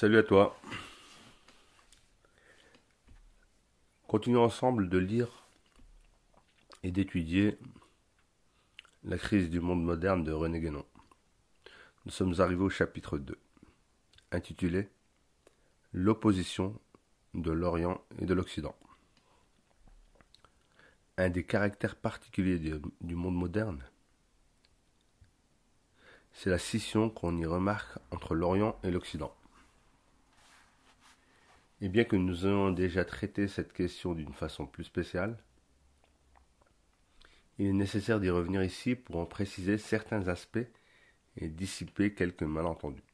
Salut à toi. Continuons ensemble de lire et d'étudier La crise du monde moderne de René Guénon. Nous sommes arrivés au chapitre 2, intitulé L'opposition de l'Orient et de l'Occident. Un des caractères particuliers du monde moderne, c'est la scission qu'on y remarque entre l'Orient et l'Occident. Et bien que nous ayons déjà traité cette question d'une façon plus spéciale, il est nécessaire d'y revenir ici pour en préciser certains aspects et dissiper quelques malentendus.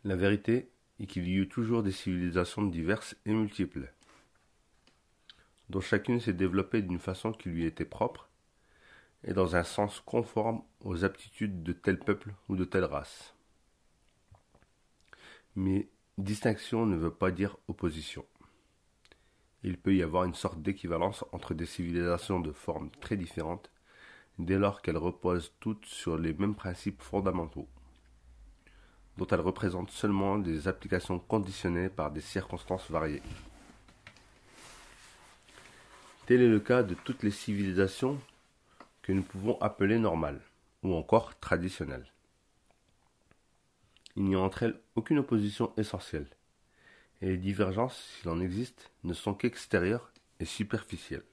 La vérité est qu'il y eut toujours des civilisations diverses et multiples, dont chacune s'est développée d'une façon qui lui était propre et dans un sens conforme aux aptitudes de tel peuple ou de telle race. Mais distinction ne veut pas dire opposition. Il peut y avoir une sorte d'équivalence entre des civilisations de formes très différentes dès lors qu'elles reposent toutes sur les mêmes principes fondamentaux, dont elles représentent seulement des applications conditionnées par des circonstances variées. Tel est le cas de toutes les civilisations que nous pouvons appeler normales, ou encore traditionnelles. Il n'y a entre elles aucune opposition essentielle, et les divergences, s'il en existe, ne sont qu'extérieures et superficielles.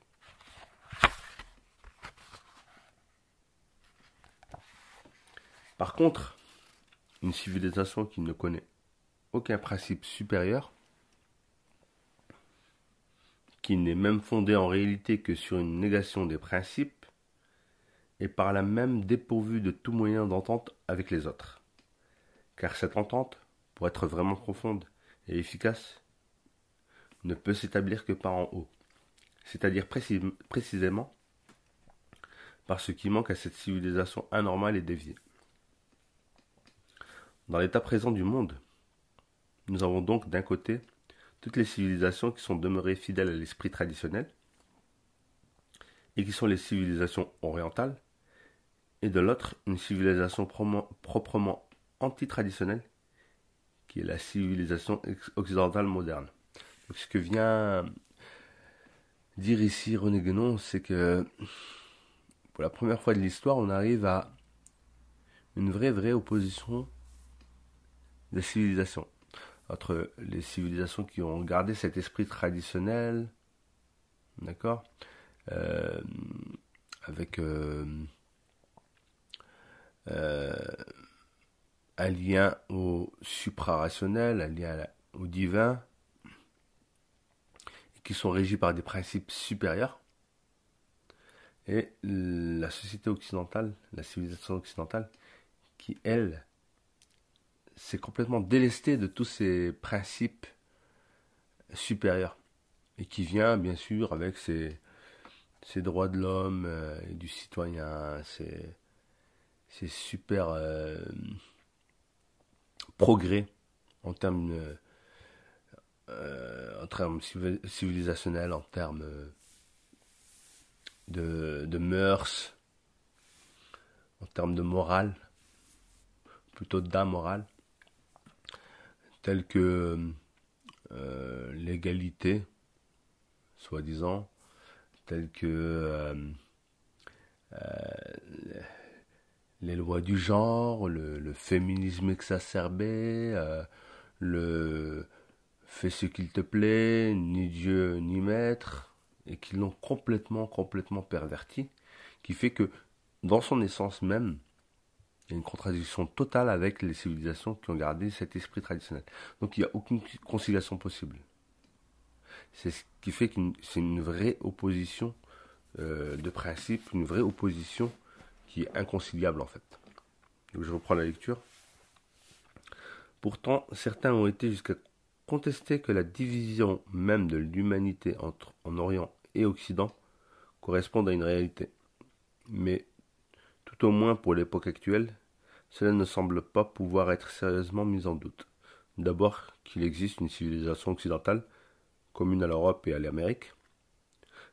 Par contre, une civilisation qui ne connaît aucun principe supérieur, qui n'est même fondée en réalité que sur une négation des principes, est par là même dépourvue de tout moyen d'entente avec les autres. Car cette entente, pour être vraiment profonde et efficace, ne peut s'établir que par en haut, c'est-à-dire précisément par ce qui manque à cette civilisation anormale et déviée. Dans l'état présent du monde, nous avons donc d'un côté toutes les civilisations qui sont demeurées fidèles à l'esprit traditionnel et qui sont les civilisations orientales, et de l'autre une civilisation proprement anti-traditionnelle qui est la civilisation occidentale moderne. Donc, ce que vient dire ici René Guénon, c'est que pour la première fois de l'histoire, on arrive à une vraie opposition des civilisations. Entre les civilisations qui ont gardé cet esprit traditionnel, d'accord, avec un lien au suprarationnel, un lien au divin, et qui sont régis par des principes supérieurs, et la société occidentale, la civilisation occidentale, qui, elle, s'est complètement délestée de tous ces principes supérieurs, et qui vient, bien sûr, avec ses droits de l'homme et du citoyen, ses super progrès en termes civilisationnels, en termes de mœurs, en termes de morale, plutôt d'amorale, telles que l'égalité, soi-disant, telles que les lois du genre, le féminisme exacerbé, le fais ce qu'il te plaît, ni Dieu ni maître, et qui l'ont complètement perverti, qui fait que dans son essence même, il y a une contradiction totale avec les civilisations qui ont gardé cet esprit traditionnel. Donc il n'y a aucune conciliation possible. C'est ce qui fait que c'est une vraie opposition de principe, une vraie opposition qui est inconciliable en fait. Donc je reprends la lecture. Pourtant, certains ont été jusqu'à contester que la division même de l'humanité en Orient et Occident corresponde à une réalité. Mais, tout au moins pour l'époque actuelle, cela ne semble pas pouvoir être sérieusement mis en doute. D'abord qu'il existe une civilisation occidentale commune à l'Europe et à l'Amérique.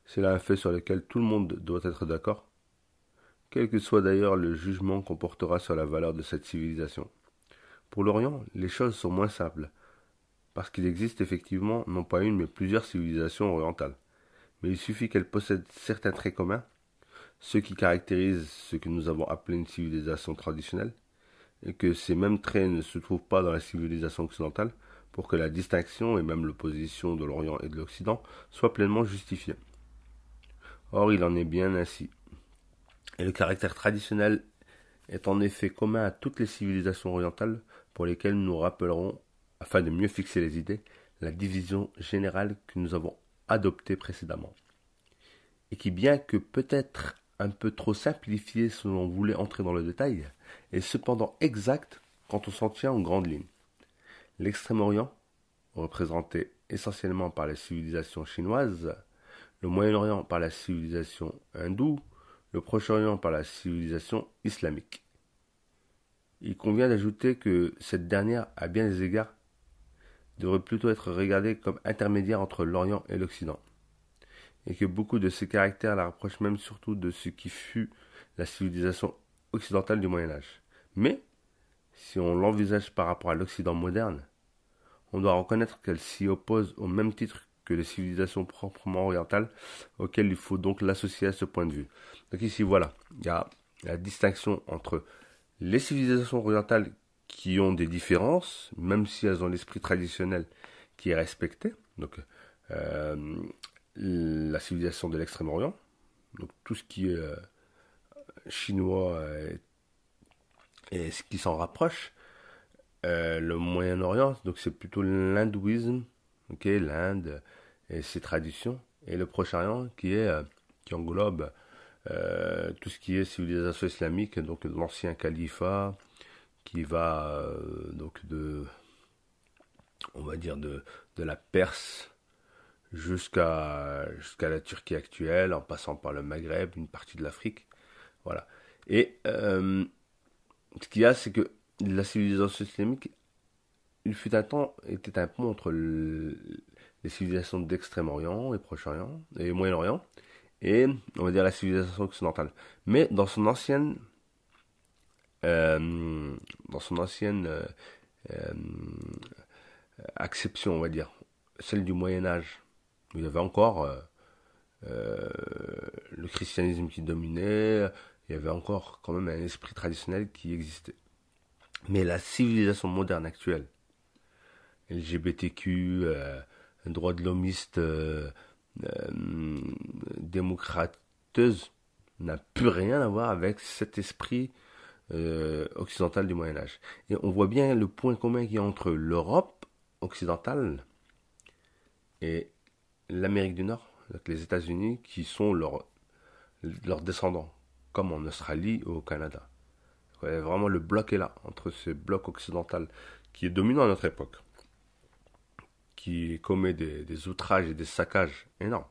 C'est là un fait sur lequel tout le monde doit être d'accord, quel que soit d'ailleurs le jugement qu'on portera sur la valeur de cette civilisation. Pour l'Orient, les choses sont moins simples, parce qu'il existe effectivement non pas une mais plusieurs civilisations orientales. Mais il suffit qu'elles possèdent certains traits communs, ceux qui caractérisent ce que nous avons appelé une civilisation traditionnelle, et que ces mêmes traits ne se trouvent pas dans la civilisation occidentale, pour que la distinction et même l'opposition de l'Orient et de l'Occident soient pleinement justifiées. Or, il en est bien ainsi. Et le caractère traditionnel est en effet commun à toutes les civilisations orientales pour lesquelles nous rappellerons, afin de mieux fixer les idées, la division générale que nous avons adoptée précédemment. Et qui, bien que peut-être un peu trop simplifiée si l'on voulait entrer dans le détail, est cependant exacte quand on s'en tient en grandes lignes. L'extrême-orient, représenté essentiellement par la civilisation chinoise, le Moyen-Orient par la civilisation hindoue, le Proche-Orient par la civilisation islamique. Il convient d'ajouter que cette dernière, à bien des égards, devrait plutôt être regardée comme intermédiaire entre l'Orient et l'Occident, et que beaucoup de ses caractères la rapprochent même surtout de ce qui fut la civilisation occidentale du Moyen-Âge. Mais, si on l'envisage par rapport à l'Occident moderne, on doit reconnaître qu'elle s'y oppose au même titre que les civilisations proprement orientales, auxquelles il faut donc l'associer à ce point de vue. Donc ici, voilà, il y a la distinction entre les civilisations orientales qui ont des différences, même si elles ont l'esprit traditionnel qui est respecté, donc la civilisation de l'Extrême-Orient, donc tout ce qui est chinois et ce qui s'en rapproche, le Moyen-Orient, donc c'est plutôt l'hindouisme, ok, l'Inde et ses traditions, et le Proche-Orient qui englobe tout ce qui est civilisation islamique, donc l'ancien califat, qui va donc on va dire de la Perse jusqu'à la Turquie actuelle, en passant par le Maghreb, une partie de l'Afrique, voilà. Et ce qu'il y a, c'est que la civilisation islamique, il fut un temps, était un pont entre les civilisations d'Extrême-Orient et Proche-Orient et Moyen-Orient, et on va dire la civilisation occidentale. Mais dans son ancienne euh, acception, on va dire, celle du Moyen Âge, où il y avait encore euh, le christianisme qui dominait, il y avait encore quand même un esprit traditionnel qui existait. Mais la civilisation moderne actuelle, LGBTQ, droits de l'homiste, démocrateuse, n'a plus rien à voir avec cet esprit occidental du Moyen Âge. Et on voit bien le point commun qu'il y a entre l'Europe occidentale et l'Amérique du Nord, donc les États-Unis, qui sont leurs descendants, comme en Australie ou au Canada. Ouais, vraiment, le bloc est là, entre ce bloc occidental qui est dominant à notre époque, qui commet des outrages et des saccages énormes,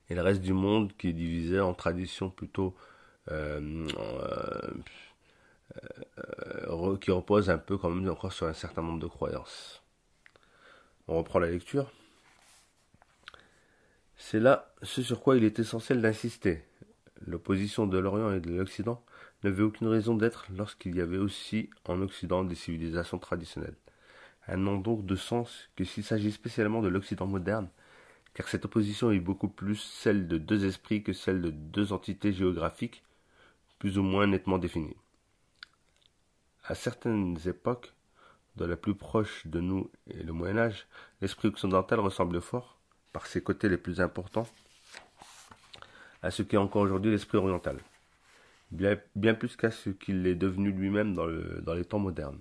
et le reste du monde qui est divisé en traditions plutôt qui repose un peu quand même encore sur un certain nombre de croyances. On reprend la lecture. C'est là ce sur quoi il est essentiel d'insister. L'opposition de l'Orient et de l'Occident n'avait aucune raison d'être lorsqu'il y avait aussi en Occident des civilisations traditionnelles. Elles n'ont donc de sens que s'il s'agit spécialement de l'Occident moderne, car cette opposition est beaucoup plus celle de deux esprits que celle de deux entités géographiques plus ou moins nettement définies. À certaines époques, dans la plus proche de nous et le Moyen Âge, l'esprit occidental ressemble fort, par ses côtés les plus importants, à ce qu'est encore aujourd'hui l'esprit oriental, bien plus qu'à ce qu'il est devenu lui-même dans les temps modernes.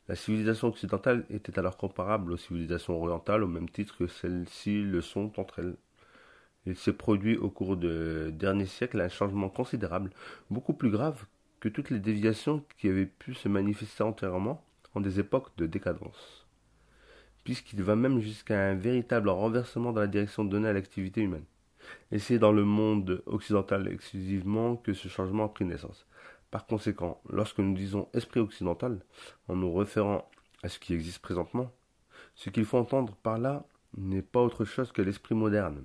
La civilisation occidentale était alors comparable aux civilisations orientales au même titre que celles-ci le sont entre elles. Il s'est produit au cours des derniers siècles un changement considérable, beaucoup plus grave que toutes les déviations qui avaient pu se manifester antérieurement en des époques de décadence, puisqu'il va même jusqu'à un véritable renversement dans la direction donnée à l'activité humaine. Et c'est dans le monde occidental exclusivement que ce changement a pris naissance. Par conséquent, lorsque nous disons esprit occidental, en nous référant à ce qui existe présentement, ce qu'il faut entendre par là n'est pas autre chose que l'esprit moderne.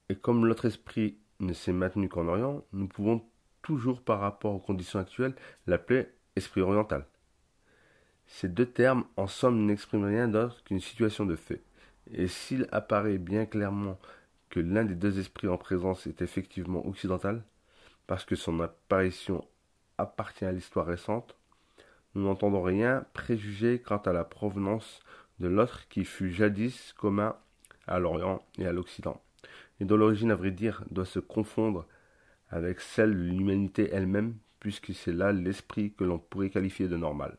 Et comme l'autre esprit ne s'est maintenu qu'en Orient, nous pouvons toujours par rapport aux conditions actuelles l'appeler esprit oriental. Ces deux termes, en somme, n'expriment rien d'autre qu'une situation de fait. Et s'il apparaît bien clairement que l'un des deux esprits en présence est effectivement occidental, parce que son apparition appartient à l'histoire récente, nous n'entendons rien préjuger quant à la provenance de l'autre qui fut jadis commun à l'Orient et à l'Occident, et dont l'origine, à vrai dire, doit se confondre avec celle de l'humanité elle-même, puisque c'est là l'esprit que l'on pourrait qualifier de normal,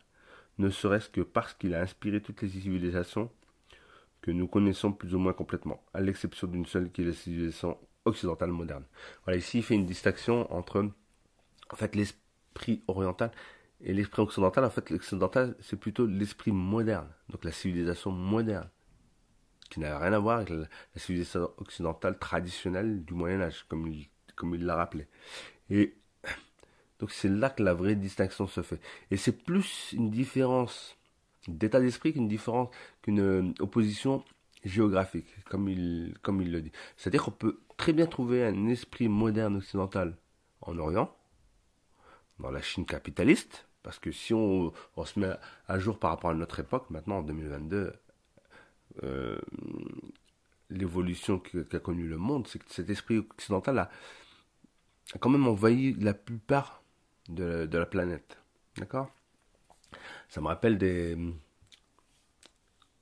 ne serait-ce que parce qu'il a inspiré toutes les civilisations que nous connaissons plus ou moins complètement, à l'exception d'une seule qui est la civilisation occidentale moderne. Voilà, ici il fait une distinction entre en fait l'esprit oriental et l'esprit occidental. En fait, l'occidental c'est plutôt l'esprit moderne, donc la civilisation moderne, qui n'a rien à voir avec la civilisation occidentale traditionnelle du Moyen Âge, comme il l'a rappelé. Et donc c'est là que la vraie distinction se fait. Et c'est plus une différence d'état d'esprit qu'une opposition géographique, comme il le dit. C'est-à-dire qu'on peut très bien trouver un esprit moderne occidental en Orient, dans la Chine capitaliste, parce que si on se met à jour par rapport à notre époque, maintenant en 2022, euh, l'évolution qu'a connue le monde, c'est que cet esprit occidental a quand même envahi la plupart de la planète. D'accord. Ça me rappelle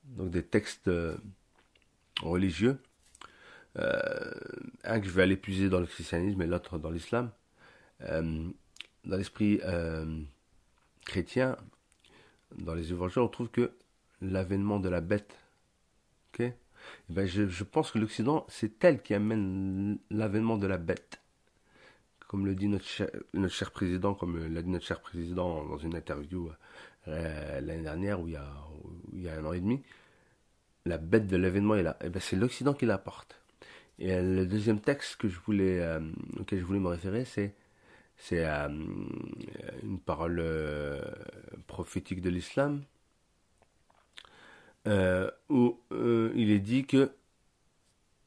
donc des textes religieux, un que je vais aller puiser dans le christianisme et l'autre dans l'islam. Euh, dans l'esprit chrétien, dans les évangiles, on trouve que l'avènement de la bête, ok, eh ben je pense que l'Occident, c'est elle qui amène l'avènement de la bête. Comme le dit notre cher président, comme l'a dit notre cher président dans une interview l'année dernière, où il y a un an et demi, la bête de l'événement est là. Et ben c'est l'Occident qui l'apporte. Et le deuxième texte auquel je voulais me référer, c'est une parole prophétique de l'islam, où il est dit que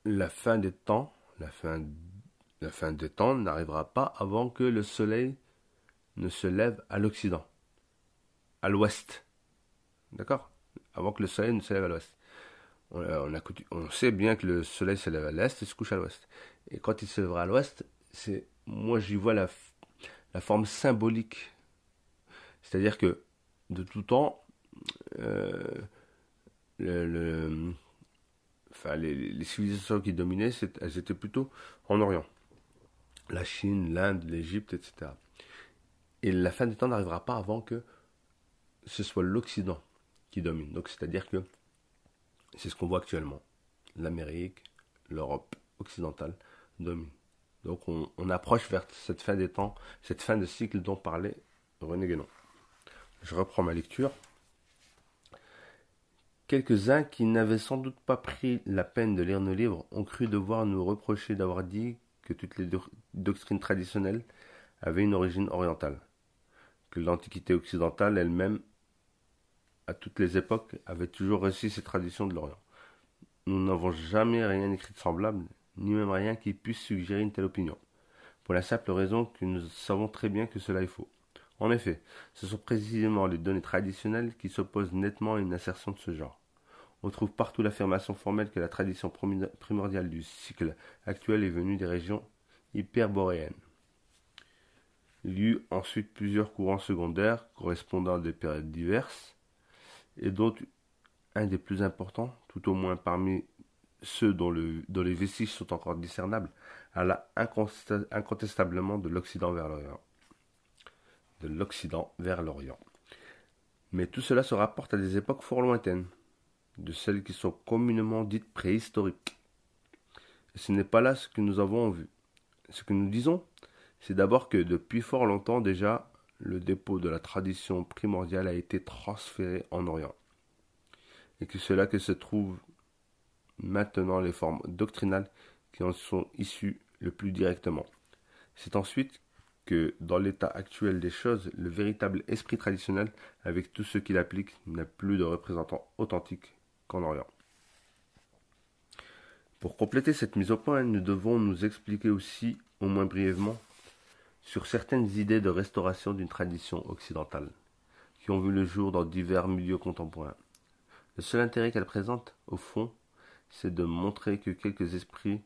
la fin des temps, la fin des temps n'arrivera pas avant que le soleil ne se lève à l'Occident, à l'Ouest. D'accord. Avant que le soleil ne se lève à l'Ouest. On sait bien que le soleil se lève à l'Est et se couche à l'Ouest. Et quand il se lèvera à l'Ouest, moi j'y vois la forme symbolique. C'est-à-dire que de tout temps, euh, les civilisations qui dominaient, elles étaient plutôt en Orient. La Chine, l'Inde, l'Égypte, etc. Et la fin des temps n'arrivera pas avant que ce soit l'Occident qui domine. Donc c'est-à-dire que c'est ce qu'on voit actuellement. L'Amérique, l'Europe occidentale dominent. Donc on approche vers cette fin des temps, cette fin de cycle dont parlait René Guénon. Je reprends ma lecture. Quelques-uns qui n'avaient sans doute pas pris la peine de lire nos livres ont cru devoir nous reprocher d'avoir dit que toutes les doctrines traditionnelles avaient une origine orientale, que l'Antiquité occidentale elle-même, à toutes les époques, avait toujours reçu ces traditions de l'Orient. Nous n'avons jamais rien écrit de semblable, ni même rien qui puisse suggérer une telle opinion, pour la simple raison que nous savons très bien que cela est faux. En effet, ce sont précisément les données traditionnelles qui s'opposent nettement à une assertion de ce genre. On trouve partout l'affirmation formelle que la tradition primordiale du cycle actuel est venue des régions hyperboréennes. Il y eut ensuite plusieurs courants secondaires correspondant à des périodes diverses, et dont un des plus importants, tout au moins parmi ceux dont les vestiges sont encore discernables, alla incontestablement de l'Occident vers l'Orient. De l'Occident vers l'Orient. Mais tout cela se rapporte à des époques fort lointaines, de celles qui sont communément dites préhistoriques. Et ce n'est pas là ce que nous avons en vue. Ce que nous disons, c'est d'abord que depuis fort longtemps déjà, le dépôt de la tradition primordiale a été transféré en Orient. Et que c'est là que se trouvent maintenant les formes doctrinales qui en sont issues le plus directement. C'est ensuite que, dans l'état actuel des choses, le véritable esprit traditionnel, avec tout ce qu'il applique, n'a plus de représentant authentique qu'en Orient. Pour compléter cette mise au point, nous devons nous expliquer aussi, au moins brièvement, sur certaines idées de restauration d'une tradition occidentale, qui ont vu le jour dans divers milieux contemporains. Le seul intérêt qu'elles présentent, au fond, c'est de montrer que quelques esprits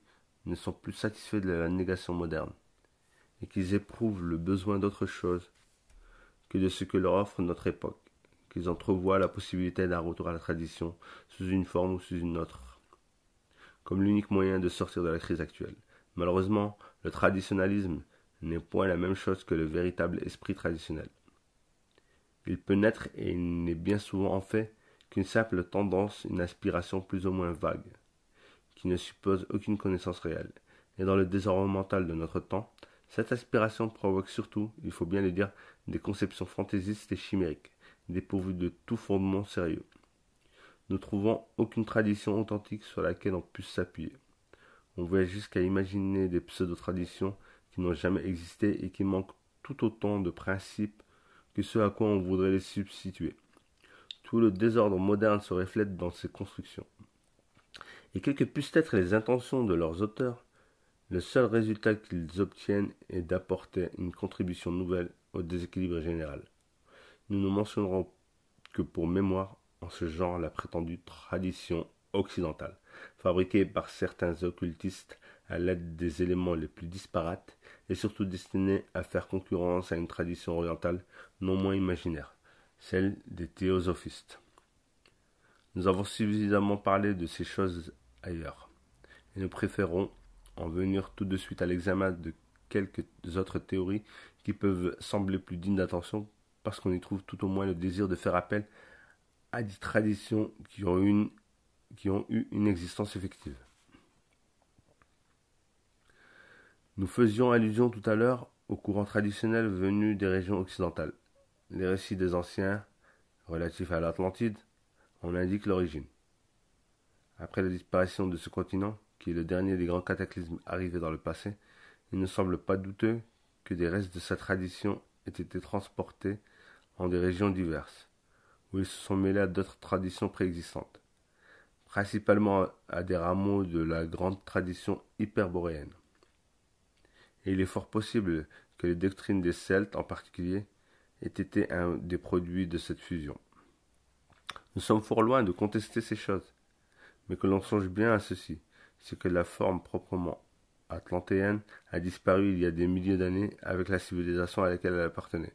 ne sont plus satisfaits de la négation moderne, et qu'ils éprouvent le besoin d'autre chose que de ce que leur offre notre époque, qu'ils entrevoient la possibilité d'un retour à la tradition sous une forme ou sous une autre, comme l'unique moyen de sortir de la crise actuelle. Malheureusement, le traditionnalisme n'est point la même chose que le véritable esprit traditionnel. Il peut naître et il n'est bien souvent en fait qu'une simple tendance, une aspiration plus ou moins vague, qui ne suppose aucune connaissance réelle. Et dans le désordre mental de notre temps, cette aspiration provoque surtout, il faut bien le dire, des conceptions fantaisistes et chimériques, dépourvues de tout fondement sérieux. Ne trouvant aucune tradition authentique sur laquelle on puisse s'appuyer. On va jusqu'à imaginer des pseudo-traditions qui n'ont jamais existé et qui manquent tout autant de principes que ceux à quoi on voudrait les substituer. Tout le désordre moderne se reflète dans ces constructions. Et quelles que puissent être les intentions de leurs auteurs, le seul résultat qu'ils obtiennent est d'apporter une contribution nouvelle au déséquilibre général. Nous ne mentionnerons que pour mémoire en ce genre la prétendue tradition occidentale, fabriquée par certains occultistes à l'aide des éléments les plus disparates et surtout destinée à faire concurrence à une tradition orientale non moins imaginaire, celle des théosophistes. Nous avons suffisamment parlé de ces choses ailleurs, et nous préférons en venir tout de suite à l'examen de quelques autres théories qui peuvent sembler plus dignes d'attention parce qu'on y trouve tout au moins le désir de faire appel à des traditions qui ont eu une existence effective. Nous faisions allusion tout à l'heure aux courants traditionnels venus des régions occidentales. Les récits des anciens, relatifs à l'Atlantide, en indiquent l'origine. Après la disparition de ce continent, qui est le dernier des grands cataclysmes arrivés dans le passé, il ne semble pas douteux que des restes de sa tradition aient été transportés en des régions diverses, où ils se sont mêlés à d'autres traditions préexistantes, principalement à des rameaux de la grande tradition hyperboréenne. Et il est fort possible que les doctrines des Celtes en particulier aient été un des produits de cette fusion. Nous sommes fort loin de contester ces choses, mais que l'on songe bien à ceci, c'est que la forme proprement atlantéenne a disparu il y a des milliers d'années avec la civilisation à laquelle elle appartenait,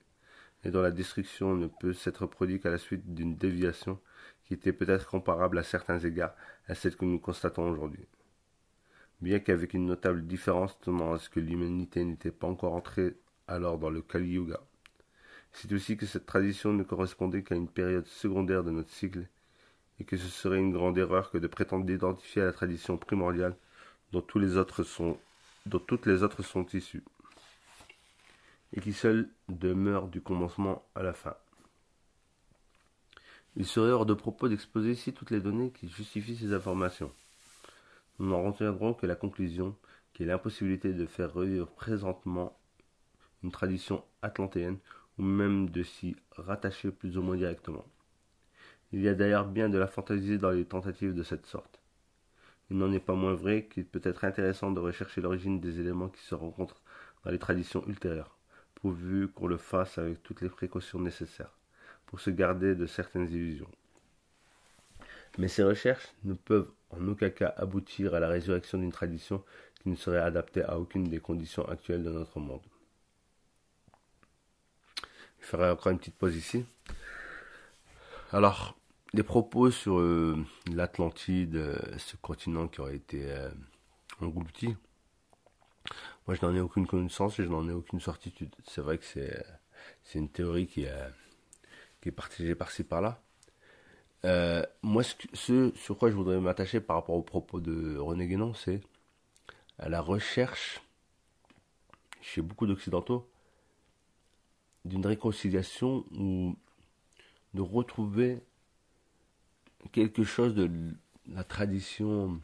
et dont la destruction ne peut s'être produite qu'à la suite d'une déviation qui était peut-être comparable à certains égards à celle que nous constatons aujourd'hui. Bien qu'avec une notable différence tenant à ce que l'humanité n'était pas encore entrée alors dans le Kali Yuga. C'est aussi que cette tradition ne correspondait qu'à une période secondaire de notre cycle, et que ce serait une grande erreur que de prétendre identifier la tradition primordiale dont toutes les autres sont issues, et qui seule demeure du commencement à la fin. Il serait hors de propos d'exposer ici toutes les données qui justifient ces informations. Nous n'en retiendrons que la conclusion, qui est l'impossibilité de faire revivre présentement une tradition atlantéenne, ou même de s'y rattacher plus ou moins directement. Il y a d'ailleurs bien de la fantaisie dans les tentatives de cette sorte. Il n'en est pas moins vrai qu'il peut être intéressant de rechercher l'origine des éléments qui se rencontrent dans les traditions ultérieures, pourvu qu'on le fasse avec toutes les précautions nécessaires, pour se garder de certaines illusions. Mais ces recherches ne peuvent en aucun cas aboutir à la résurrection d'une tradition qui ne serait adaptée à aucune des conditions actuelles de notre monde. Je ferai encore une petite pause ici. Alors, des propos sur l'Atlantide, ce continent qui aurait été englouti. Moi, je n'en ai aucune connaissance et je n'en ai aucune certitude. C'est vrai que c'est une théorie qui est partagée par-ci par-là. Moi, ce sur quoi je voudrais m'attacher par rapport aux propos de René Guénon, c'est à la recherche, chez beaucoup d'Occidentaux, d'une réconciliation ou de retrouver quelque chose de la tradition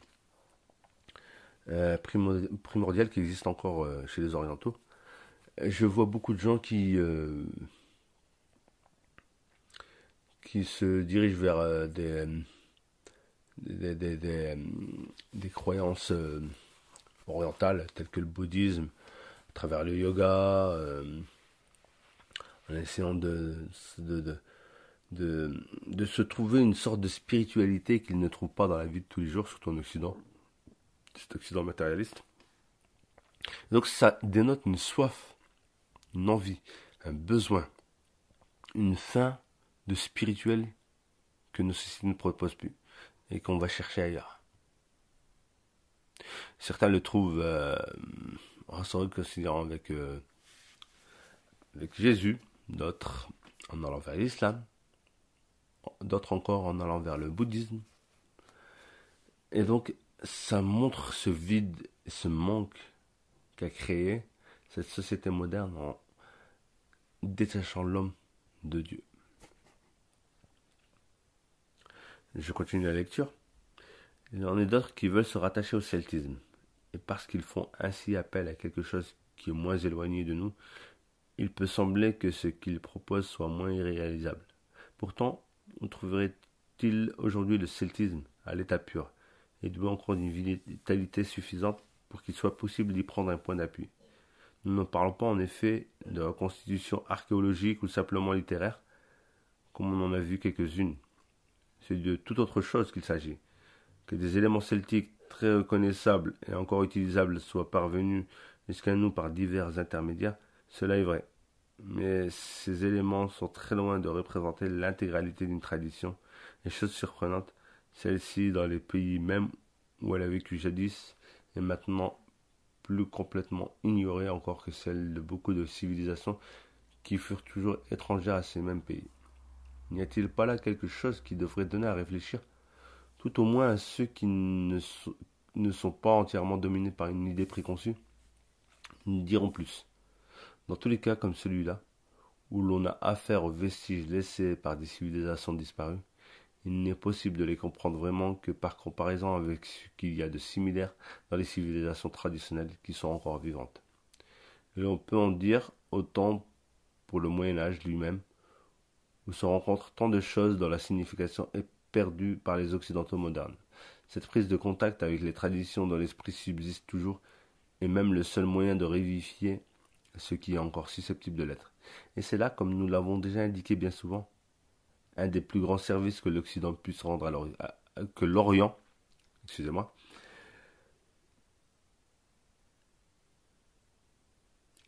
primordiale qui existe encore chez les Orientaux. Je vois beaucoup de gens qui se dirigent vers des croyances orientales telles que le bouddhisme, à travers le yoga, en essayant de, de, de se trouver une sorte de spiritualité qu'ils ne trouvent pas dans la vie de tous les jours, surtout en Occident, cet Occident matérialiste. Donc ça dénote une soif, une envie, un besoin, une faim de spirituel que nos sociétés ne proposent plus et qu'on va chercher ailleurs. Certains le trouvent en se réconciliant avec Jésus, d'autres en allant vers l'islam, d'autres encore en allant vers le bouddhisme. Et donc, ça montre ce vide, ce manque qu'a créé cette société moderne en détachant l'homme de Dieu. Je continue la lecture. Il y en a d'autres qui veulent se rattacher au celtisme. Et parce qu'ils font ainsi appel à quelque chose qui est moins éloigné de nous, il peut sembler que ce qu'ils proposent soit moins irréalisable. Pourtant, on trouverait-il aujourd'hui le celtisme à l'état pur et doué encore d'une vitalité suffisante pour qu'il soit possible d'y prendre un point d'appui. Nous ne parlons pas en effet de reconstitution archéologique ou simplement littéraire, comme on en a vu quelques-unes. C'est de toute autre chose qu'il s'agit. Que des éléments celtiques très reconnaissables et encore utilisables soient parvenus jusqu'à nous par divers intermédiaires, cela est vrai. Mais ces éléments sont très loin de représenter l'intégralité d'une tradition. Et chose surprenante, celle-ci, dans les pays même où elle a vécu jadis, est maintenant plus complètement ignorée encore que celle de beaucoup de civilisations qui furent toujours étrangères à ces mêmes pays. N'y a-t-il pas là quelque chose qui devrait donner à réfléchir, tout au moins à ceux qui ne sont pas entièrement dominés par une idée préconçue? Nous dirons plus. Dans tous les cas comme celui-là, où l'on a affaire aux vestiges laissés par des civilisations disparues, il n'est possible de les comprendre vraiment que par comparaison avec ce qu'il y a de similaire dans les civilisations traditionnelles qui sont encore vivantes. Et on peut en dire autant pour le Moyen-Âge lui-même, où se rencontrent tant de choses dont la signification est perdue par les Occidentaux modernes. Cette prise de contact avec les traditions dont l'esprit subsiste toujours est même le seul moyen de revivifier ce qui est encore susceptible de l'être. Et c'est là, comme nous l'avons déjà indiqué bien souvent, un des plus grands services que l'Occident puisse rendre que l'Orient, excusez-moi.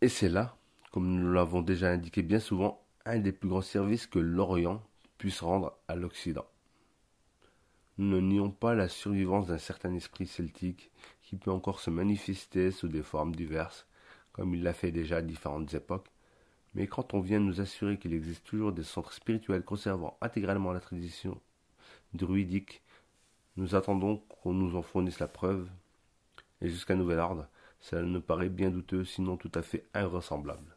Et c'est là, comme nous l'avons déjà indiqué bien souvent, un des plus grands services que l'Orient puisse rendre à l'Occident. Nous ne nions pas la survivance d'un certain esprit celtique qui peut encore se manifester sous des formes diverses, comme il l'a fait déjà à différentes époques, mais quand on vient nous assurer qu'il existe toujours des centres spirituels conservant intégralement la tradition druidique, nous attendons qu'on nous en fournisse la preuve, et jusqu'à nouvel ordre, cela nous paraît bien douteux, sinon tout à fait invraisemblable.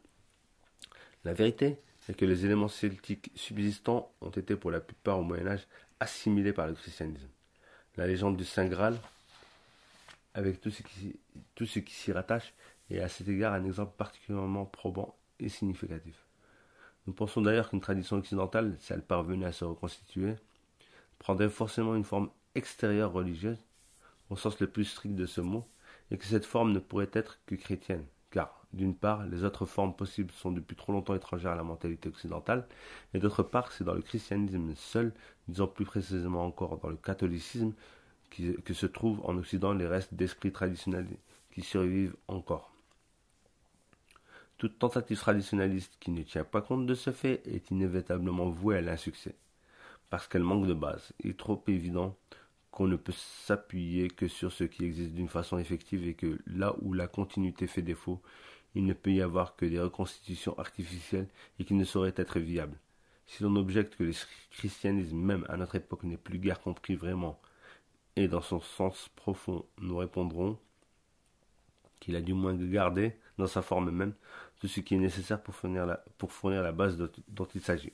La vérité est que les éléments celtiques subsistants ont été pour la plupart au Moyen-Âge assimilés par le christianisme. La légende du Saint Graal, avec tout ce qui s'y rattache, est à cet égard un exemple particulièrement probant et significatif. Nous pensons d'ailleurs qu'une tradition occidentale, si elle parvenait à se reconstituer, prendrait forcément une forme extérieure religieuse, au sens le plus strict de ce mot, et que cette forme ne pourrait être que chrétienne, car, d'une part, les autres formes possibles sont depuis trop longtemps étrangères à la mentalité occidentale, et d'autre part, c'est dans le christianisme seul, disons plus précisément encore dans le catholicisme, que se trouvent en Occident les restes d'esprits traditionnels qui survivent encore. Toute tentative traditionnaliste qui ne tient pas compte de ce fait est inévitablement vouée à l'insuccès, parce qu'elle manque de base. Il est trop évident qu'on ne peut s'appuyer que sur ce qui existe d'une façon effective et que là où la continuité fait défaut, il ne peut y avoir que des reconstitutions artificielles et qui ne sauraient être viables. Si l'on objecte que le christianisme, même à notre époque, n'est plus guère compris vraiment, et dans son sens profond, nous répondrons qu'il a du moins gardé, dans sa forme même, tout ce qui est nécessaire pour fournir la base dont il s'agit.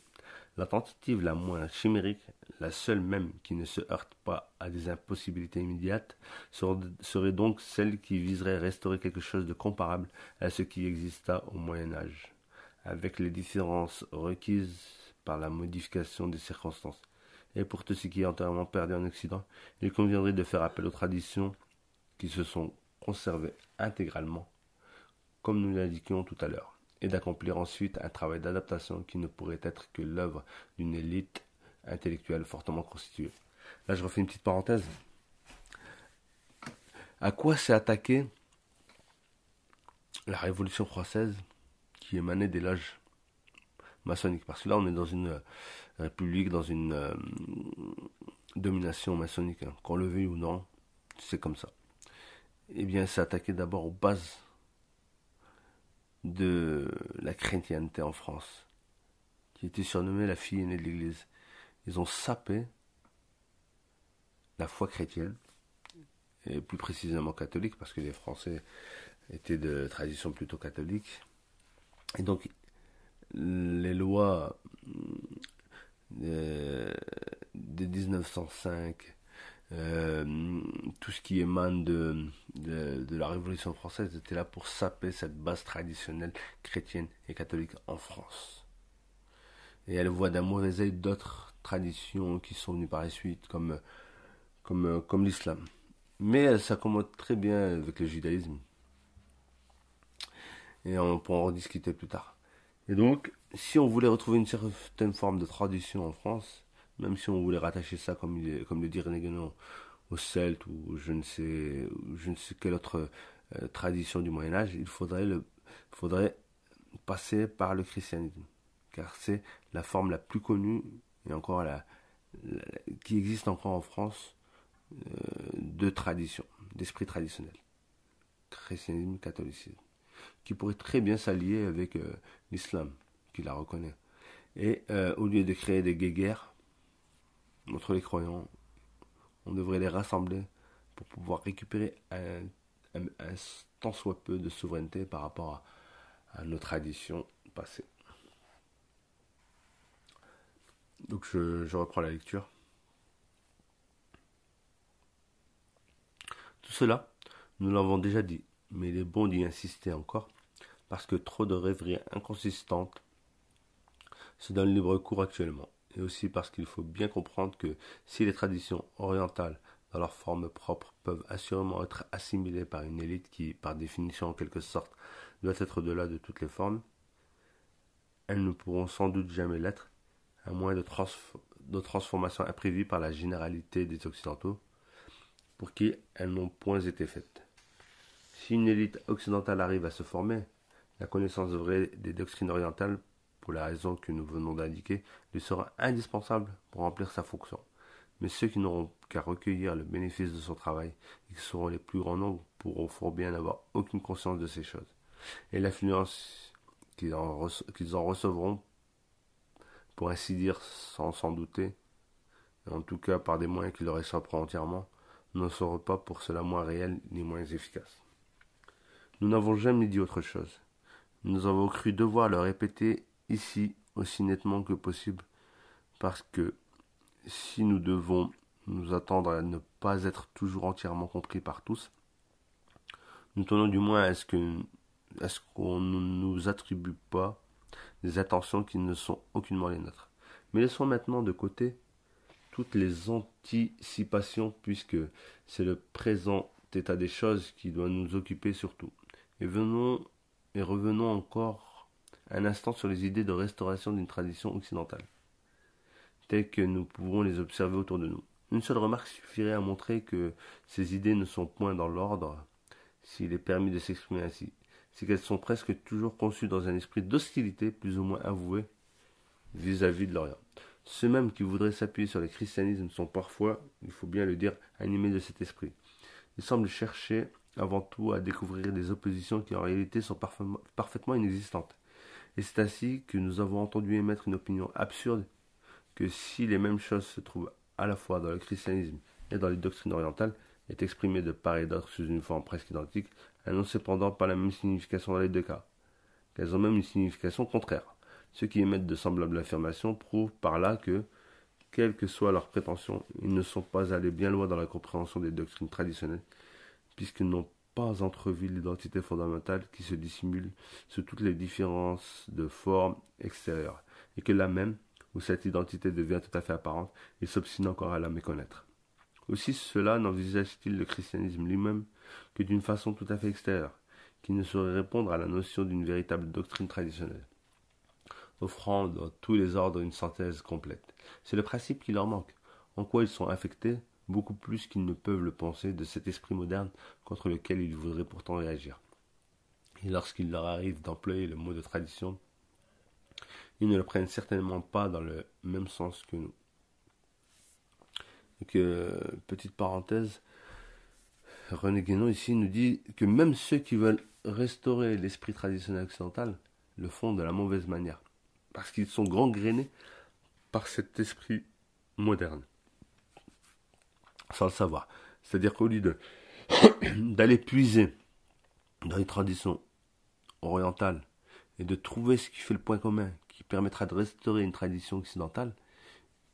La tentative la moins chimérique, la seule même qui ne se heurte pas à des impossibilités immédiates, serait donc celle qui viserait à restaurer quelque chose de comparable à ce qui exista au Moyen-Âge, avec les différences requises par la modification des circonstances. Et pour tout ce qui est entièrement perdu en Occident, il conviendrait de faire appel aux traditions qui se sont conservées intégralement, comme nous l'indiquions tout à l'heure, et d'accomplir ensuite un travail d'adaptation qui ne pourrait être que l'œuvre d'une élite intellectuelle fortement constituée. Là, je refais une petite parenthèse. À quoi s'est attaquée la Révolution française qui émanait des loges maçonniques? Parce que là, on est dans une république, dans une domination maçonnique, hein. Qu'on le veuille ou non, c'est comme ça. Eh bien, c'est attaqué d'abord aux bases de la chrétienté en France, qui était surnommée la fille aînée de l'Église. Ils ont sapé la foi chrétienne, et plus précisément catholique, parce que les Français étaient de tradition plutôt catholique. Et donc, les lois de 1905, tout ce qui émane de la Révolution française était là pour saper cette base traditionnelle chrétienne et catholique en France. Et elle voit d'un mauvais œil d'autres traditions qui sont venues par la suite, comme l'islam. Mais elle s'accommode très bien avec le judaïsme. Et on pourra en rediscuter plus tard. Et donc, si on voulait retrouver une certaine forme de tradition en France, même si on voulait rattacher ça, comme le dit René Guénon, aux Celtes ou je ne sais quelle autre tradition du Moyen-Âge, il faudrait passer par le christianisme. Car c'est la forme la plus connue et encore qui existe encore en France de tradition, d'esprit traditionnel. Christianisme, catholicisme. Qui pourrait très bien s'allier avec l'islam, qui la reconnaît. Et au lieu de créer des guéguerres entre les croyants, on devrait les rassembler pour pouvoir récupérer un tant soit peu de souveraineté par rapport à nos traditions passées. Donc je reprends la lecture. Tout cela, nous l'avons déjà dit, mais il est bon d'y insister encore, parce que trop de rêveries inconsistantes se donnent libre cours actuellement, et aussi parce qu'il faut bien comprendre que si les traditions orientales, dans leur forme propre, peuvent assurément être assimilées par une élite qui, par définition en quelque sorte, doit être au-delà de toutes les formes, elles ne pourront sans doute jamais l'être, à moins de transformations imprévues par la généralité des Occidentaux, pour qui elles n'ont point été faites. Si une élite occidentale arrive à se former, la connaissance vraie des doctrines orientales, pour la raison que nous venons d'indiquer, lui sera indispensable pour remplir sa fonction. Mais ceux qui n'auront qu'à recueillir le bénéfice de son travail, et qui seront les plus grands nombres, pourront fort bien n'avoir aucune conscience de ces choses. Et l'influence qu'ils en recevront, pour ainsi dire sans s'en douter, en tout cas par des moyens qui leur échapperont entièrement, ne seront pas pour cela moins réels ni moins efficaces. Nous n'avons jamais dit autre chose. Nous avons cru devoir le répéter ici aussi nettement que possible, parce que si nous devons nous attendre à ne pas être toujours entièrement compris par tous, nous tenons du moins à ce qu'on ne nous attribue pas des intentions qui ne sont aucunement les nôtres. Mais laissons maintenant de côté toutes les anticipations, puisque c'est le présent état des choses qui doit nous occuper surtout. Et revenons encore un instant sur les idées de restauration d'une tradition occidentale, telles que nous pouvons les observer autour de nous. Une seule remarque suffirait à montrer que ces idées ne sont point dans l'ordre, s'il est permis de s'exprimer ainsi. C'est qu'elles sont presque toujours conçues dans un esprit d'hostilité plus ou moins avoué vis-à-vis de l'Orient. Ceux mêmes qui voudraient s'appuyer sur le christianisme sont parfois, il faut bien le dire, animés de cet esprit. Ils semblent chercher avant tout à découvrir des oppositions qui en réalité sont parfaitement inexistantes. Et c'est ainsi que nous avons entendu émettre une opinion absurde que si les mêmes choses se trouvent à la fois dans le christianisme et dans les doctrines orientales, est exprimée de part et d'autre sous une forme presque identique, elles n'ont cependant pas la même signification dans les deux cas, qu'elles ont même une signification contraire. Ceux qui émettent de semblables affirmations prouvent par là que, quelles que soient leurs prétentions, ils ne sont pas allés bien loin dans la compréhension des doctrines traditionnelles, puisqu'ils n'ont pas entrevu l'identité fondamentale qui se dissimule sous toutes les différences de forme extérieure, et que là même, où cette identité devient tout à fait apparente, ils s'obstinent encore à la méconnaître. Aussi cela n'envisage-t-il le christianisme lui-même que d'une façon tout à fait extérieure. qui ne saurait répondre à la notion d'une véritable doctrine traditionnelle, offrant dans tous les ordres une synthèse complète. C'est le principe qui leur manque, en quoi ils sont affectés, beaucoup plus qu'ils ne peuvent le penser, de cet esprit moderne contre lequel ils voudraient pourtant réagir. Et lorsqu'il leur arrive d'employer le mot de tradition, ils ne le prennent certainement pas dans le même sens que nous. Donc, petite parenthèse, René Guénon ici nous dit que même ceux qui veulent restaurer l'esprit traditionnel occidental le font de la mauvaise manière, parce qu'ils sont gangrénés par cet esprit moderne, sans le savoir. C'est-à-dire qu'au lieu d'aller puiser dans les traditions orientales et de trouver ce qui fait le point commun, qui permettra de restaurer une tradition occidentale,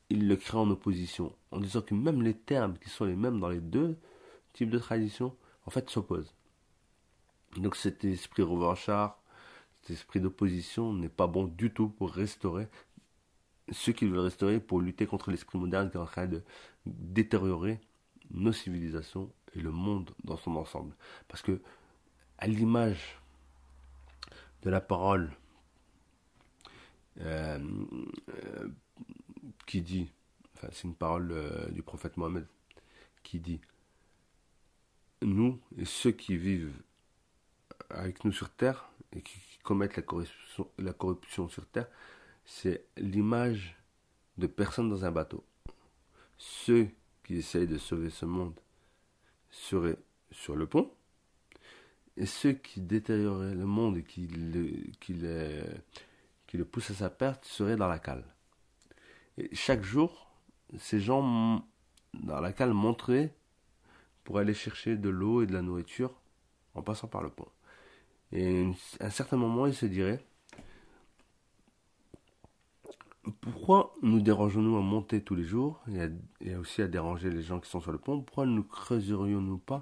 ils le créent en opposition, en disant que même les termes qui sont les mêmes dans les deux types de traditions, en fait, s'opposent. Donc cet esprit revanchard, cet esprit d'opposition n'est pas bon du tout pour restaurer ceux qui veulent restaurer, pour lutter contre l'esprit moderne qui est en train de détériorer nos civilisations et le monde dans son ensemble. Parce que, à l'image de la parole euh, euh, qui dit, enfin c'est une parole du prophète Mohammed qui dit, nous et ceux qui vivent avec nous sur terre et qui commettent la corruption sur terre, c'est l'image de personnes dans un bateau. Ceux qui essayent de sauver ce monde seraient sur le pont, et ceux qui détérioreraient le monde et qui le poussent à sa perte seraient dans la cale. Et chaque jour, ces gens dans la cale monteraient pour aller chercher de l'eau et de la nourriture en passant par le pont. Et à un certain moment, ils se diraient, pourquoi nous dérangeons-nous à monter tous les jours et aussi à déranger les gens qui sont sur le pont? Pourquoi ne creuserions-nous pas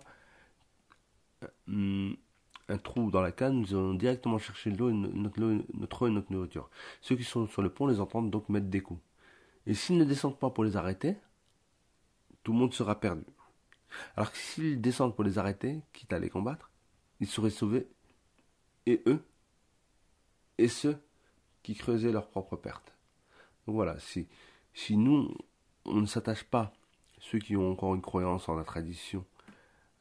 un trou dans la canne? Nous allons directement chercher de l'eau, notre eau et notre nourriture. Ceux qui sont sur le pont les entendent donc mettre des coups. Et s'ils ne descendent pas pour les arrêter, tout le monde sera perdu. Alors que s'ils descendent pour les arrêter, quitte à les combattre, ils seraient sauvés, et eux, et ceux qui creusaient leur propre perte. Donc voilà, si nous, on ne s'attache pas, ceux qui ont encore une croyance en la tradition,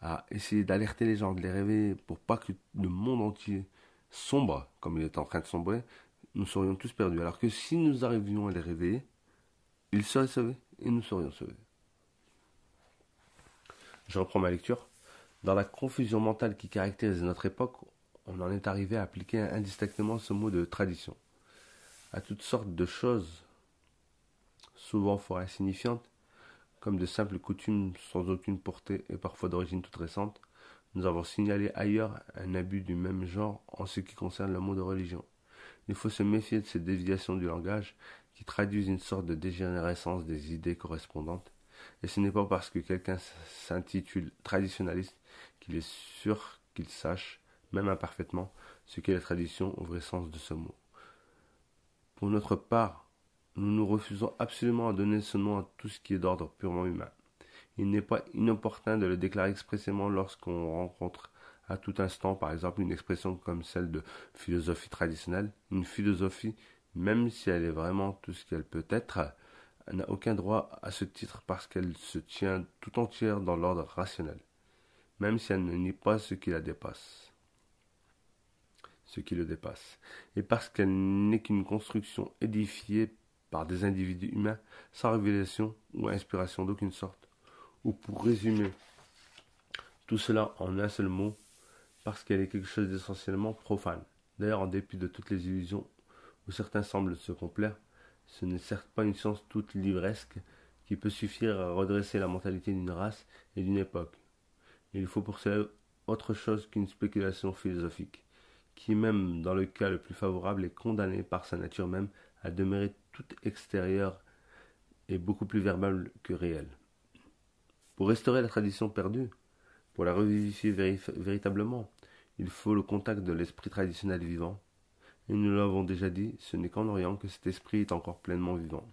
à essayer d'alerter les gens, de les réveiller, pour pas que le monde entier sombre, comme il est en train de sombrer, nous serions tous perdus. Alors que si nous arrivions à les réveiller, ils seraient sauvés, et nous serions sauvés. Je reprends ma lecture. Dans la confusion mentale qui caractérise notre époque, on en est arrivé à appliquer indistinctement ce mot de tradition à toutes sortes de choses, souvent fort insignifiantes, comme de simples coutumes sans aucune portée et parfois d'origine toute récente. Nous avons signalé ailleurs un abus du même genre en ce qui concerne le mot de religion. Il faut se méfier de ces déviations du langage qui traduisent une sorte de dégénérescence des idées correspondantes, et ce n'est pas parce que quelqu'un s'intitule traditionnaliste qu'il est sûr qu'il sache, même imparfaitement, ce qu'est la tradition au vrai sens de ce mot. Pour notre part, nous nous refusons absolument à donner ce nom à tout ce qui est d'ordre purement humain. Il n'est pas inopportun de le déclarer expressément lorsqu'on rencontre à tout instant, par exemple, une expression comme celle de philosophie traditionnelle. Une philosophie, même si elle est vraiment tout ce qu'elle peut être, n'a aucun droit à ce titre parce qu'elle se tient tout entière dans l'ordre rationnel, même si elle ne nie pas ce qui la dépasse. Ce qui le dépasse, et parce qu'elle n'est qu'une construction édifiée par des individus humains sans révélation ou inspiration d'aucune sorte, ou pour résumer tout cela en un seul mot, parce qu'elle est quelque chose d'essentiellement profane. D'ailleurs, en dépit de toutes les illusions où certains semblent se complaire, ce n'est certes pas une science toute livresque qui peut suffire à redresser la mentalité d'une race et d'une époque. Il faut pour cela autre chose qu'une spéculation philosophique, qui même dans le cas le plus favorable est condamnée par sa nature même à demeurer toute extérieure et beaucoup plus verbale que réelle. Pour restaurer la tradition perdue, pour la revivifier véritablement, il faut le contact de l'esprit traditionnel vivant. Et nous l'avons déjà dit, ce n'est qu'en Orient que cet esprit est encore pleinement vivant.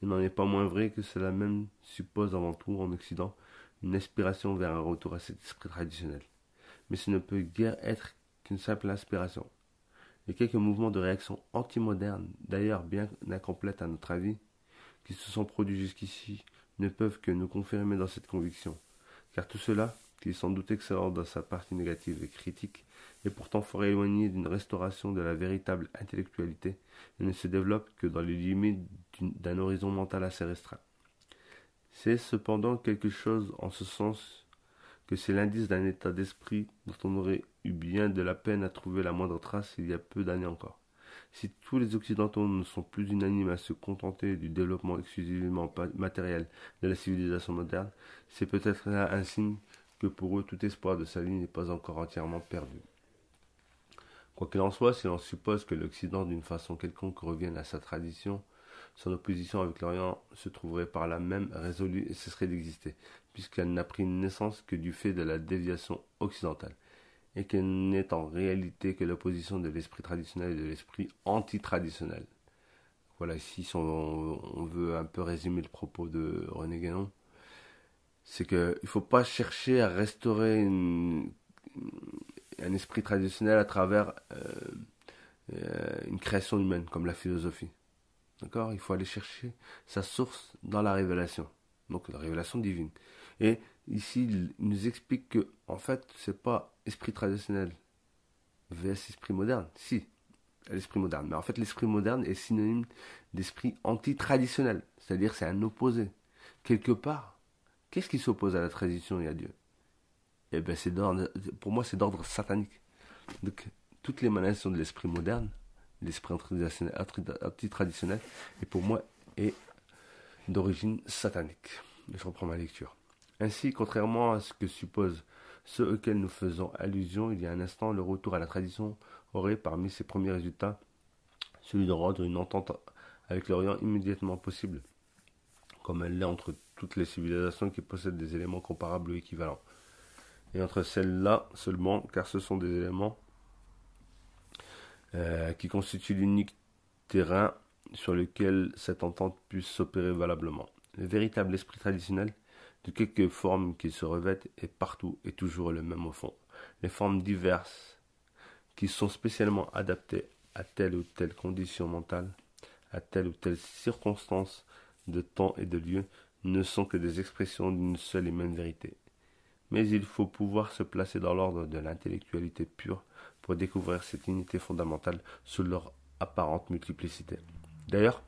Il n'en est pas moins vrai que cela même suppose avant tout en Occident une aspiration vers un retour à cet esprit traditionnel. mais ce ne peut guère être qu'une simple inspiration. Et quelques mouvements de réaction anti-modernes, d'ailleurs bien incomplètes à notre avis, qui se sont produits jusqu'ici, ne peuvent que nous confirmer dans cette conviction. Car tout cela, qui est sans doute excellent dans sa partie négative et critique, est pourtant fort éloigné d'une restauration de la véritable intellectualité et ne se développe que dans les limites d'un horizon mental assez restreint. C'est cependant quelque chose en ce sens que c'est l'indice d'un état d'esprit dont on aurait eu bien de la peine à trouver la moindre trace il y a peu d'années encore. Si tous les Occidentaux ne sont plus unanimes à se contenter du développement exclusivement matériel de la civilisation moderne, c'est peut-être là un signe que pour eux tout espoir de salut n'est pas encore entièrement perdu. Quoi qu'il en soit, si l'on suppose que l'Occident d'une façon quelconque revienne à sa tradition, son opposition avec l'Orient se trouverait par là même résolue et cesserait d'exister, puisqu'elle n'a pris naissance que du fait de la déviation occidentale, et qu'elle n'est en réalité que l'opposition de l'esprit traditionnel et de l'esprit anti-traditionnel. Voilà, ici, si on veut un peu résumer le propos de René Guénon, c'est qu'il ne faut pas chercher à restaurer un esprit traditionnel à travers une création humaine, comme la philosophie. D'accord ? Il faut aller chercher sa source dans la révélation, donc la révélation divine. Et ici, il nous explique que, en fait, c'est pas esprit traditionnel vs esprit moderne. Si, l'esprit moderne. Mais en fait, l'esprit moderne est synonyme d'esprit anti-traditionnel. C'est-à-dire, c'est un opposé. Quelque part, qu'est-ce qui s'oppose à la tradition et à Dieu ? Eh bien, pour moi, c'est d'ordre satanique. Donc, toutes l'émanation de l'esprit moderne, l'esprit anti-traditionnel, et pour moi, est d'origine satanique. Je reprends ma lecture. Ainsi, contrairement à ce que supposent ceux auxquels nous faisons allusion il y a un instant, le retour à la tradition aurait, parmi ses premiers résultats, celui de rendre une entente avec l'Orient immédiatement possible, comme elle l'est entre toutes les civilisations qui possèdent des éléments comparables ou équivalents. Et entre celles-là seulement, car ce sont des éléments qui constituent l'unique terrain sur lequel cette entente puisse s'opérer valablement. Le véritable esprit traditionnel, de quelque forme qu'il se revête, est partout et toujours le même au fond. Les formes diverses qui sont spécialement adaptées à telle ou telle condition mentale, à telle ou telle circonstance de temps et de lieu, ne sont que des expressions d'une seule et même vérité. Mais il faut pouvoir se placer dans l'ordre de l'intellectualité pure pour découvrir cette unité fondamentale sous leur apparente multiplicité. D'ailleurs,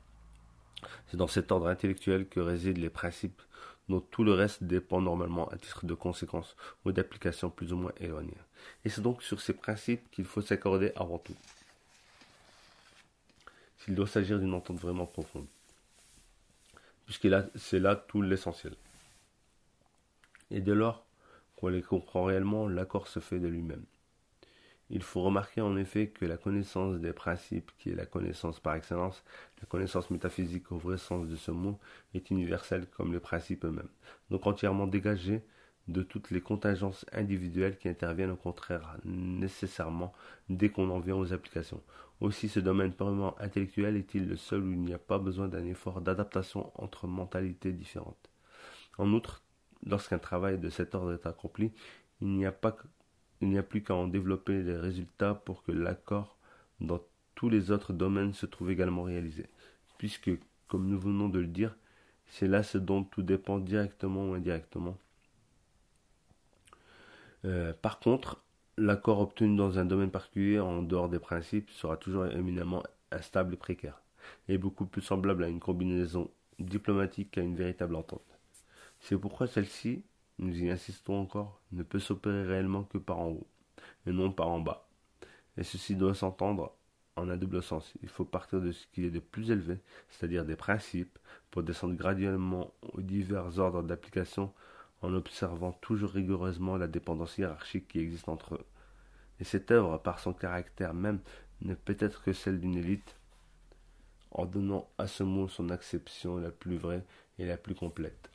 c'est dans cet ordre intellectuel que résident les principes dont tout le reste dépend normalement à titre de conséquences ou d'applications plus ou moins éloignées. Et c'est donc sur ces principes qu'il faut s'accorder avant tout, s'il doit s'agir d'une entente vraiment profonde, puisque c'est là tout l'essentiel. Et dès lors qu'on les comprend réellement, l'accord se fait de lui-même. Il faut remarquer en effet que la connaissance des principes, qui est la connaissance par excellence, la connaissance métaphysique au vrai sens de ce mot, est universelle comme les principes eux-mêmes, donc entièrement dégagée de toutes les contingences individuelles qui interviennent au contraire nécessairement dès qu'on en vient aux applications. Aussi ce domaine purement intellectuel est-il le seul où il n'y a pas besoin d'un effort d'adaptation entre mentalités différentes. En outre, lorsqu'un travail de cet ordre est accompli, il n'y a plus qu'à en développer les résultats pour que l'accord dans tous les autres domaines se trouve également réalisé. Puisque, comme nous venons de le dire, c'est là ce dont tout dépend directement ou indirectement. Par contre, l'accord obtenu dans un domaine particulier en dehors des principes sera toujours éminemment instable et précaire, et beaucoup plus semblable à une combinaison diplomatique qu'à une véritable entente. C'est pourquoi celle-ci, nous y insistons encore, ne peut s'opérer réellement que par en haut, et non par en bas. Et ceci doit s'entendre en un double sens. Il faut partir de ce qui est de plus élevé, c'est-à-dire des principes, pour descendre graduellement aux divers ordres d'application en observant toujours rigoureusement la dépendance hiérarchique qui existe entre eux. Et cette œuvre, par son caractère même, ne peut être que celle d'une élite, en donnant à ce mot son acception la plus vraie et la plus complète.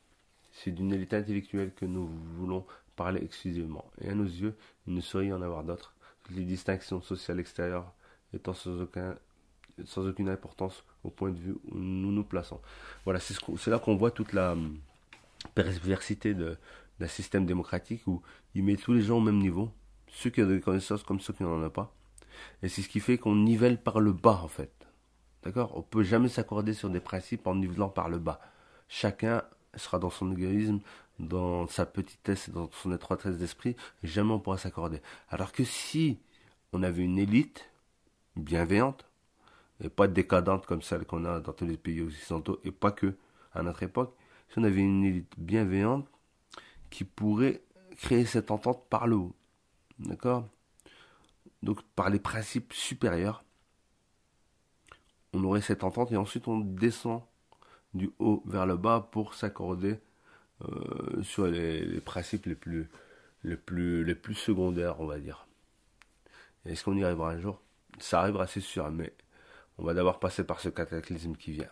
C'est d'une élite intellectuelle que nous voulons parler exclusivement, et à nos yeux, il ne saurait y en avoir d'autres, les distinctions sociales extérieures étant sans aucune importance au point de vue où nous nous plaçons. Voilà, c'est là qu'on voit toute la perversité d'un système démocratique où il met tous les gens au même niveau, ceux qui ont des connaissances comme ceux qui n'en ont pas. Et c'est ce qui fait qu'on nivelle par le bas, en fait. D'accord? On peut jamais s'accorder sur des principes en nivelant par le bas. Chacun sera dans son égoïsme, dans sa petitesse, dans son étroitesse d'esprit, et jamais on pourra s'accorder. Alors que si on avait une élite bienveillante, et pas décadente comme celle qu'on a dans tous les pays occidentaux, et pas que à notre époque, si on avait une élite bienveillante qui pourrait créer cette entente par le haut, d'accord? Donc par les principes supérieurs, on aurait cette entente et ensuite on descend du haut vers le bas pour s'accorder sur les principes les plus secondaires, on va dire. Est-ce qu'on y arrivera un jour? Ça arrivera, c'est sûr, mais on va d'abord passer par ce cataclysme qui vient.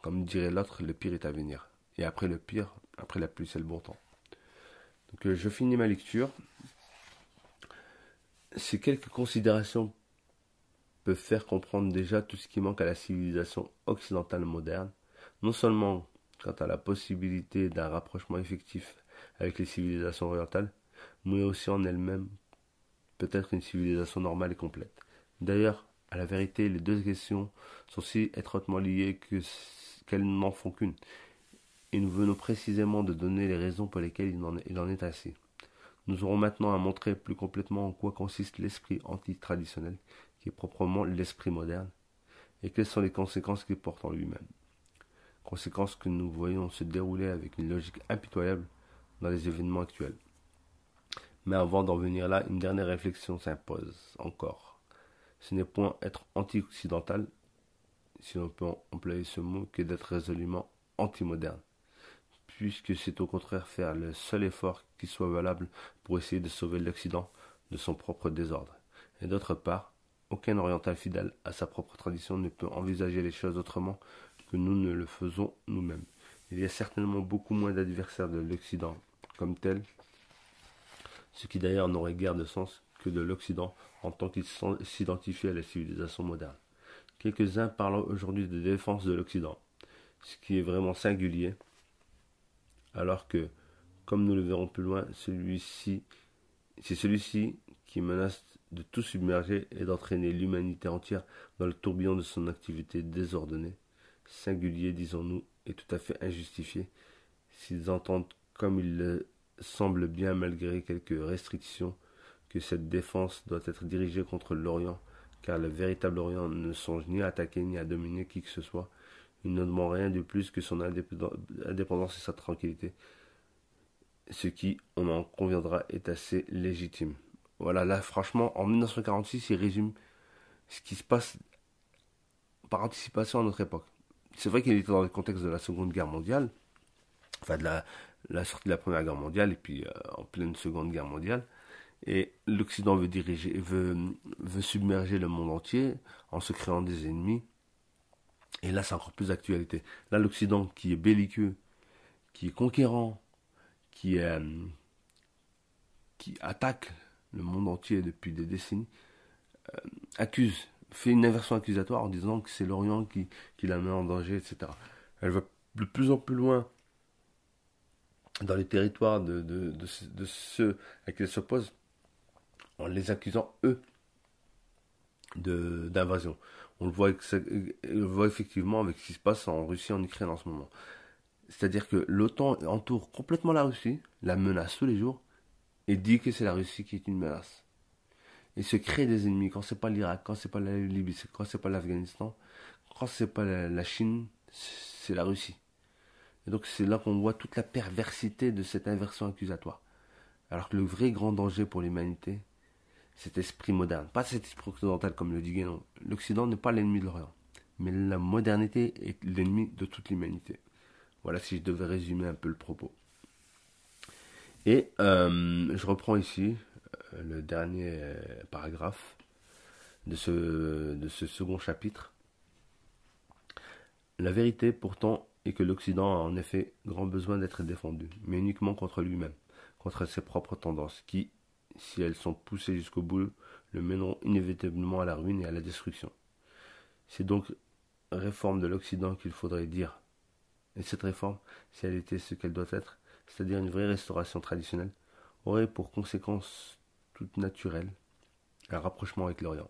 Comme dirait l'autre, le pire est à venir. Et après le pire, après la pluie, c'est le bon temps. Donc je finis ma lecture. Ces quelques considérations peuvent faire comprendre déjà tout ce qui manque à la civilisation occidentale moderne, non seulement quant à la possibilité d'un rapprochement effectif avec les civilisations orientales, mais aussi en elle-même peut-être une civilisation normale et complète. D'ailleurs, à la vérité, les deux questions sont si étroitement liées qu'elles n'en font qu'une. Et nous venons précisément de donner les raisons pour lesquelles il en est ainsi. Nous aurons maintenant à montrer plus complètement en quoi consiste l'esprit anti-traditionnel, qui est proprement l'esprit moderne, et quelles sont les conséquences qu'il porte en lui-même. Conséquences que nous voyons se dérouler avec une logique impitoyable dans les événements actuels. Mais avant d'en venir là, une dernière réflexion s'impose encore. Ce n'est point être anti-occidental, si l'on peut employer ce mot, que d'être résolument anti-moderne, puisque c'est au contraire faire le seul effort qui soit valable pour essayer de sauver l'Occident de son propre désordre. Et d'autre part, aucun oriental fidèle à sa propre tradition ne peut envisager les choses autrement que nous ne le faisons nous-mêmes. Il y a certainement beaucoup moins d'adversaires de l'Occident comme tel, ce qui d'ailleurs n'aurait guère de sens que de l'Occident en tant qu'il s'identifie à la civilisation moderne. Quelques-uns parlent aujourd'hui de défense de l'Occident, ce qui est vraiment singulier, alors que, comme nous le verrons plus loin, c'est celui-ci qui menace de tout submerger et d'entraîner l'humanité entière dans le tourbillon de son activité désordonnée, singulier, disons-nous, et tout à fait injustifié, s'ils entendent, comme il le semble bien malgré quelques restrictions, que cette défense doit être dirigée contre l'Orient, car le véritable Orient ne songe ni à attaquer ni à dominer qui que ce soit. Il ne demande rien de plus que son indépendance et sa tranquillité, ce qui, on en conviendra, est assez légitime. Voilà, là franchement, en 1946, il résume ce qui se passe par anticipation à notre époque. C'est vrai qu'il était dans le contexte de la Seconde Guerre mondiale, enfin de la sortie de la Première Guerre mondiale, et puis en pleine Seconde Guerre mondiale, et l'Occident veut submerger le monde entier en se créant des ennemis. Et là, c'est encore plus d'actualité. Là, l'Occident qui est belliqueux, qui est conquérant, qui attaque le monde entier depuis des décennies, fait une inversion accusatoire en disant que c'est l'Orient qui la met en danger, etc. Elle va de plus en plus loin dans les territoires de ceux à qui elle s'oppose, en les accusant, eux, d'invasion. On le voit effectivement avec ce qui se passe en Russie, en Ukraine en ce moment. C'est-à-dire que l'OTAN entoure complètement la Russie, la menace tous les jours, et dit que c'est la Russie qui est une menace. Et se crée des ennemis quand c'est pas l'Irak, quand c'est pas la Libye, quand c'est pas l'Afghanistan, quand c'est pas la Chine, c'est la Russie. Et donc c'est là qu'on voit toute la perversité de cette inversion accusatoire. Alors que le vrai grand danger pour l'humanité, cet esprit moderne, pas cet esprit occidental comme le dit Guénon. L'Occident n'est pas l'ennemi de l'Orient, mais la modernité est l'ennemi de toute l'humanité. Voilà si je devais résumer un peu le propos. Et je reprends ici le dernier paragraphe de ce second chapitre. La vérité pourtant est que l'Occident a en effet grand besoin d'être défendu, mais uniquement contre lui-même, contre ses propres tendances, qui, si elles sont poussées jusqu'au bout, le mèneront inévitablement à la ruine et à la destruction. C'est donc réforme de l'Occident qu'il faudrait dire. Et cette réforme, si elle était ce qu'elle doit être, c'est-à-dire une vraie restauration traditionnelle, aurait pour conséquence toute naturelle un rapprochement avec l'Orient.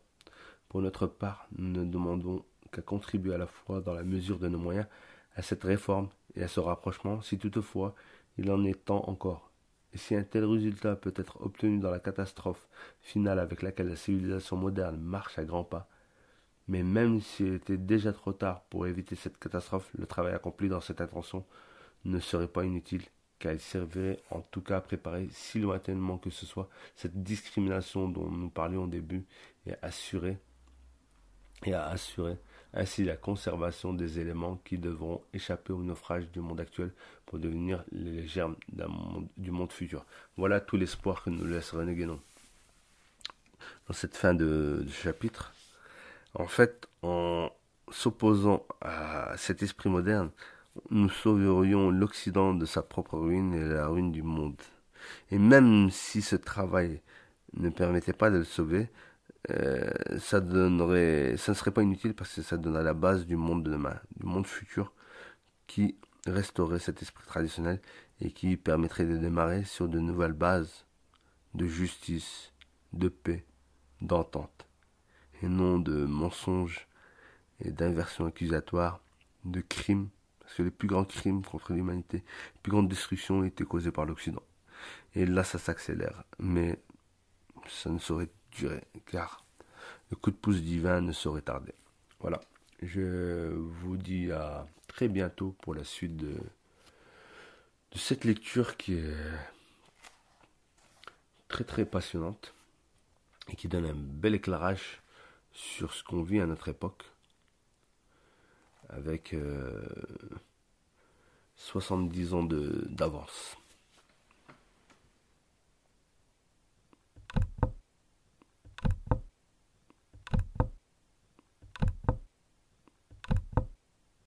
Pour notre part, nous ne demandons qu'à contribuer à la fois dans la mesure de nos moyens à cette réforme et à ce rapprochement, si toutefois il en est temps encore. Et si un tel résultat peut être obtenu dans la catastrophe finale avec laquelle la civilisation moderne marche à grands pas, mais même s'il était déjà trop tard pour éviter cette catastrophe, le travail accompli dans cette intention ne serait pas inutile, car il servirait en tout cas à préparer, si lointainement que ce soit, cette discrimination dont nous parlions au début et à assurer ainsi la conservation des éléments qui devront échapper au naufrage du monde actuel pour devenir les germes du monde futur. Voilà tout l'espoir que nous laisse René Guénon dans cette fin de chapitre. En fait, en s'opposant à cet esprit moderne, nous sauverions l'Occident de sa propre ruine et la ruine du monde. Et même si ce travail ne permettait pas de le sauver, ça ne serait pas inutile parce que ça donnerait la base du monde de demain, du monde futur qui restaurerait cet esprit traditionnel et qui permettrait de démarrer sur de nouvelles bases de justice, de paix, d'entente, et non de mensonges et d'inversions accusatoires, de crimes, parce que les plus grands crimes contre l'humanité, les plus grandes destructions étaient causées par l'Occident. Et là, ça s'accélère, mais ça ne saurait durer, car le coup de pouce divin ne saurait tarder. Voilà, je vous dis à très bientôt pour la suite de cette lecture qui est très très passionnante et qui donne un bel éclairage sur ce qu'on vit à notre époque avec 70 ans d'avance.